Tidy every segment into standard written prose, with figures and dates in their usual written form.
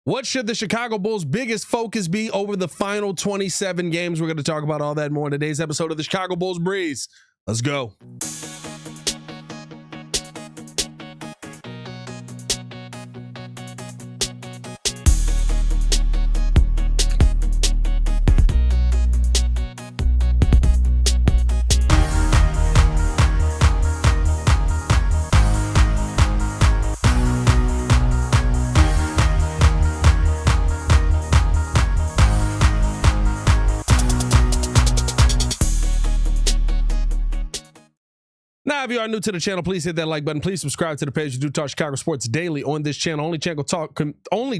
What should the Chicago Bulls' biggest focus be over the final 27 games? We're going to talk about all that more in today's episode of the Chicago Bulls Breeze. Let's go. Now, if you are new to the channel, please hit that like button. Please subscribe to the page. We do talk Chicago sports daily on this channel. Only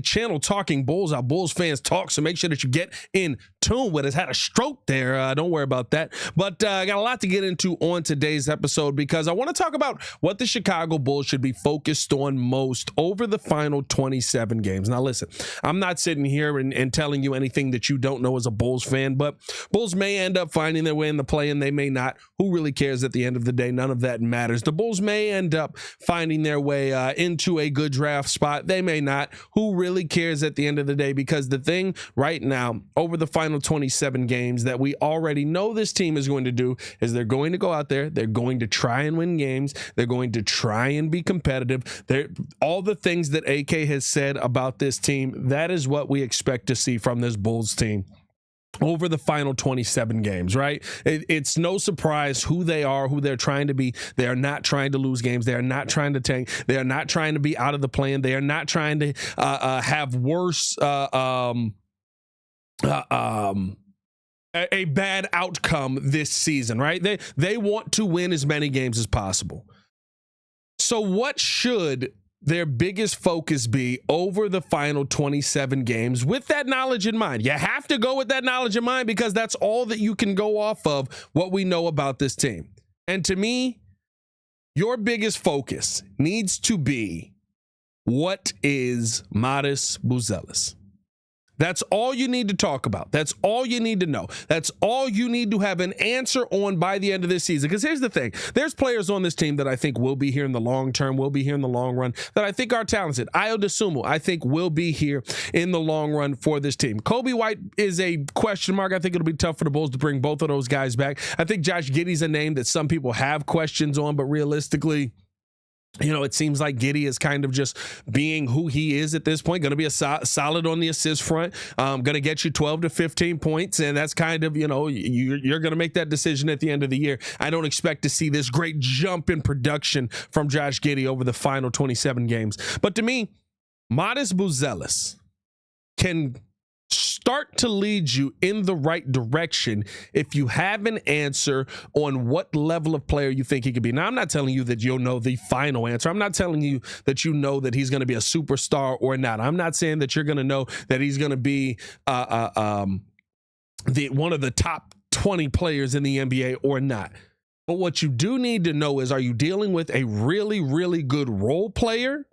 channel talking Bulls. Our Bulls fans talk, so make sure that you get in tune with us. Had a stroke there. Don't worry about that. But I got a lot to get into on today's episode because I want to talk about what the Chicago Bulls should be focused on most over the final 27 games. Now, listen, I'm not sitting here and telling you anything that you don't know as a Bulls fan, but Bulls may end up finding their way in the play and they may not. Who really cares at the end of the day? None of that matters. The Bulls may end up finding their way into a good draft spot. They may not. Who really cares at the end of the day? Because the thing right now, over the final 27 games that we already know this team is going to do is they're going to go out there. They're going to try and win games. They're going to try and be competitive. All the things that AK has said about this team, that is what we expect to see from this Bulls team over the final 27 games, right? It's no surprise who they are, who they're trying to be. They are not trying to lose games. They are not trying to tank. They are not trying to be out of the plan. They are not trying to have worse a bad outcome this season, right? They want to win as many games as possible. So what should their biggest focus be over the final 27 games with that knowledge in mind? You have to go with that knowledge in mind because that's all that you can go off of what we know about this team. And to me, your biggest focus needs to be, what is Matas Buzelis? That's all you need to talk about. That's all you need to know. That's all you need to have an answer on by the end of this season. Because here's the thing. There's players on this team that I think will be here in the long term, will be here in the long run, that I think are talented. Ayo Dosunmu, I think, will be here in the long run for this team. Coby White is a question mark. I think it'll be tough for the Bulls to bring both of those guys back. I think Josh Giddey's a name that some people have questions on, but realistically, you know, it seems like Giddey is kind of just being who he is at this point. Going to be a solid on the assist front. Going to get you 12 to 15 points. And that's kind of, you know, you're going to make that decision at the end of the year. I don't expect to see this great jump in production from Josh Giddey over the final 27 games. But to me, Matas Buzelis can start to lead you in the right direction if you have an answer on what level of player you think he could be. Now, I'm not telling you that you'll know the final answer. I'm not telling you that you know that he's going to be a superstar or not. I'm not saying that you're going to know that he's going to be one of the top 20 players in the NBA or not. But what you do need to know is, are you dealing with a really, really good role player?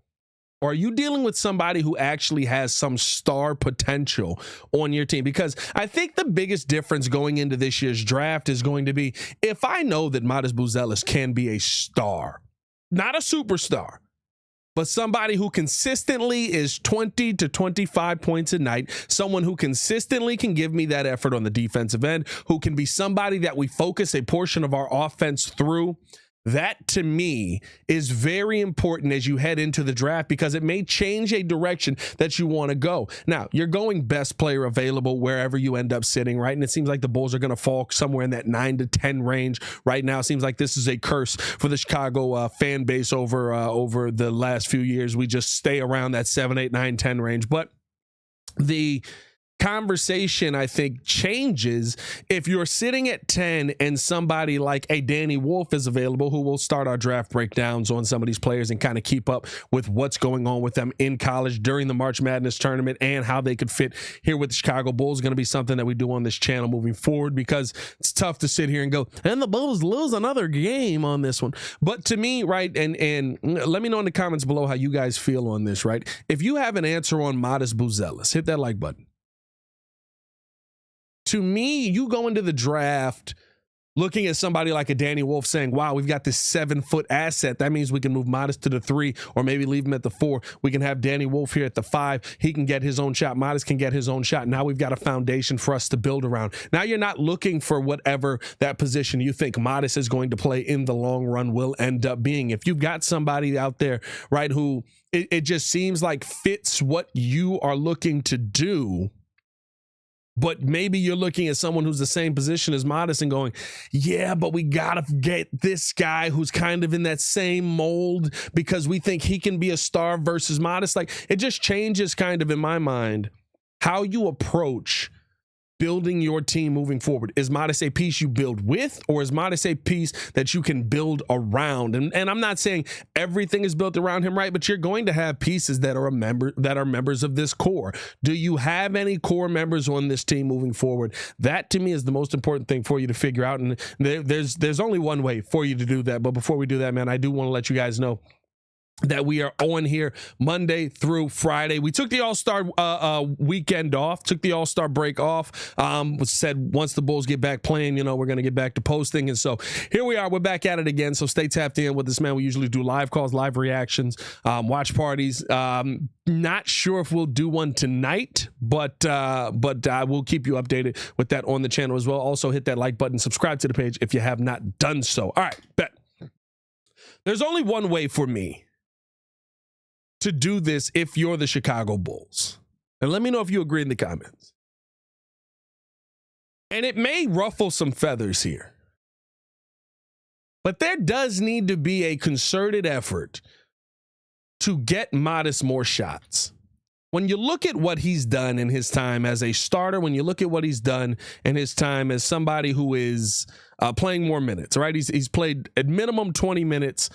Or are you dealing with somebody who actually has some star potential on your team? Because I think the biggest difference going into this year's draft is going to be, if I know that Matas Buzelis can be a star, not a superstar, but somebody who consistently is 20 to 25 points a night, someone who consistently can give me that effort on the defensive end, who can be somebody that we focus a portion of our offense through. That, to me, is very important as you head into the draft because it may change a direction that you want to go. Now, you're going best player available wherever you end up sitting, right? And it seems like the Bulls are going to fall somewhere in that 9 to 10 range right now. It seems like this is a curse for the Chicago fan base over the last few years. We just stay around that 7, 8, 9, 10 range. But the conversation, I think, changes if you're sitting at 10 and somebody like a Danny Wolf is available, who will start our draft breakdowns on some of these players and kind of keep up with what's going on with them in college during the March Madness tournament and how they could fit here with the Chicago Bulls. Going to be something that we do on this channel moving forward because it's tough to sit here and go, and the Bulls lose another game on this one. But to me, right, and let me know in the comments below how you guys feel on this, right? If you have an answer on Matas Buzelis, hit that like button. To me, you go into the draft looking at somebody like a Danny Wolf saying, wow, we've got this 7-foot asset. That means we can move Modest to the 3 or maybe leave him at the 4. We can have Danny Wolf here at the 5. He can get his own shot. Modest can get his own shot. Now we've got a foundation for us to build around. Now you're not looking for whatever that position you think Modest is going to play in the long run will end up being. If you've got somebody out there, right, who it just seems like fits what you are looking to do, but maybe you're looking at someone who's the same position as Modest and going, yeah, but we got to get this guy who's kind of in that same mold because we think he can be a star versus Modest. Like, it just changes kind of in my mind how you approach building your team moving forward. Is Modest a piece you build with, or is Modest a piece that you can build around? And I'm not saying everything is built around him, right? But you're going to have pieces that are members of this core. Do you have any core members on this team moving forward? That to me is the most important thing for you to figure out. And there's only one way for you to do that. But before we do that, man, I do want to let you guys know that we are on here Monday through Friday. We took the All-Star weekend off, took the All-Star break off. Said once the Bulls get back playing, we're going to get back to posting. And so here we are. We're back at it again. So stay tapped in with this, man. We usually do live calls, live reactions, watch parties. Not sure if we'll do one tonight, but I will keep you updated with that on the channel as well. Also hit that like button, subscribe to the page if you have not done so. All right, bet. There's only one way for me to do this if you're the Chicago Bulls. And let me know if you agree in the comments. And it may ruffle some feathers here, but there does need to be a concerted effort to get Modest more shots. When you look at what he's done in his time as a starter, when you look at what he's done in his time as somebody who is playing more minutes, right? He's played at minimum 20 minutes,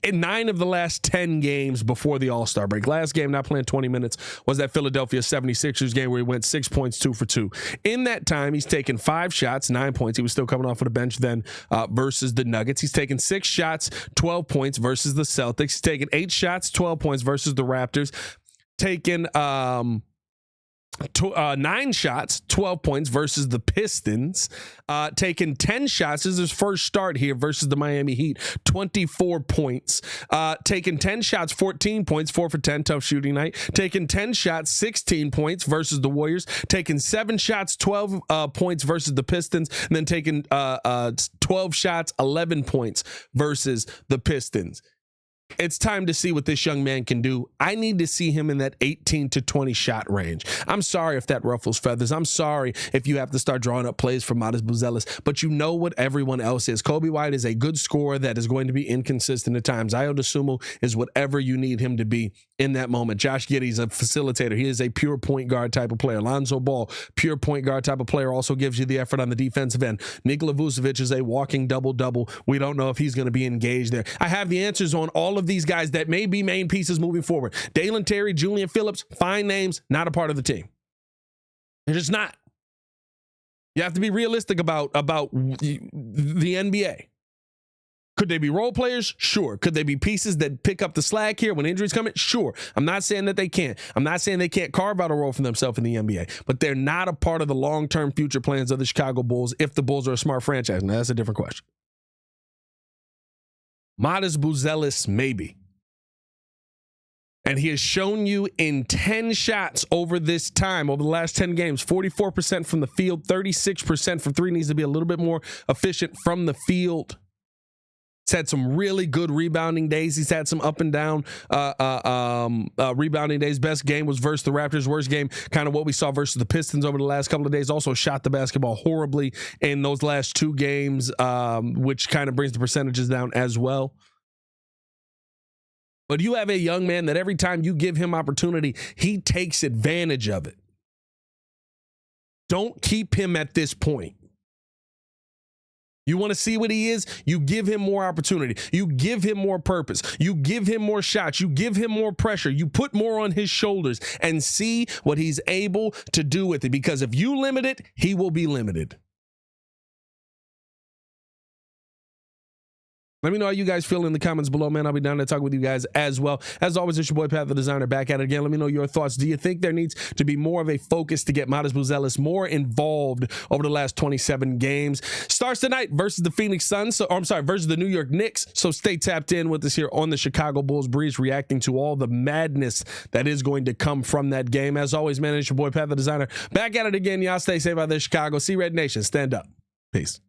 in 9 of the last 10 games before the All-Star break. Last game not playing 20 minutes was that Philadelphia 76ers game where he went 6 points, 2 for 2. In that time, he's taken 5 shots, 9 points. He was still coming off of the bench then versus the Nuggets. He's taken 6 shots, 12 points versus the Celtics. He's taken 8 shots, 12 points versus the Raptors. Taken 9 shots, 12 points versus the Pistons. Taking 10 shots. This is his first start here versus the Miami Heat. 24 points. Taking 10 shots, 14 points, 4 for 10, tough shooting night. Taking 10 shots, 16 points versus the Warriors. Taking 7 shots, 12 points versus the Pistons. And then taking 12 shots, 11 points versus the Pistons. It's time to see what this young man can do. I need to see him in that 18 to 20 shot range. I'm sorry if that ruffles feathers. I'm sorry if you have to start drawing up plays for Modest Buzelis, but you know what everyone else is. Coby White is a good scorer that is going to be inconsistent at times. Ayo Dosunmu is whatever you need him to be in that moment. Josh Giddey's a facilitator. He is a pure point guard type of player. Lonzo Ball, pure point guard type of player, also gives you the effort on the defensive end. Nikola Vucevic is a walking double-double. We don't know if he's going to be engaged there. I have the answers on all of these guys that may be main pieces moving forward. Dalen Terry, Julian Phillips, fine names, not a part of the team. They're just not. You have to be realistic about the NBA. Could they be role players? Sure. Could they be pieces that pick up the slack here when injuries come in? Sure. I'm not saying that they can't. I'm not saying they can't carve out a role for themselves in the NBA, but they're not a part of the long-term future plans of the Chicago Bulls if the Bulls are a smart franchise. Now, that's a different question. Modest Buzelis, maybe. And he has shown you in 10 shots over this time, over the last 10 games, 44% from the field, 36% from 3. Needs to be a little bit more efficient from the field. He's had some really good rebounding days. He's had some up and down rebounding days. Best game was versus the Raptors. Worst game, kind of what we saw versus the Pistons over the last couple of days. Also shot the basketball horribly in those last 2 games, which kind of brings the percentages down as well. But you have a young man that every time you give him opportunity, he takes advantage of it. Don't keep him at this point. You want to see what he is? You give him more opportunity. You give him more purpose. You give him more shots. You give him more pressure. You put more on his shoulders and see what he's able to do with it. Because if you limit it, he will be limited. Let me know how you guys feel in the comments below, man. I'll be down to talk with you guys as well. As always, it's your boy, Pat the Designer, back at it again. Let me know your thoughts. Do you think there needs to be more of a focus to get Matas Buzelis more involved over the last 27 games? Starts tonight versus the Phoenix Suns. Versus the New York Knicks. So stay tapped in with us here on the Chicago Bulls Breeze, reacting to all the madness that is going to come from that game. As always, man, it's your boy, Pat the Designer, back at it again. Y'all stay safe out there, Chicago. See Red Nation. Stand up. Peace.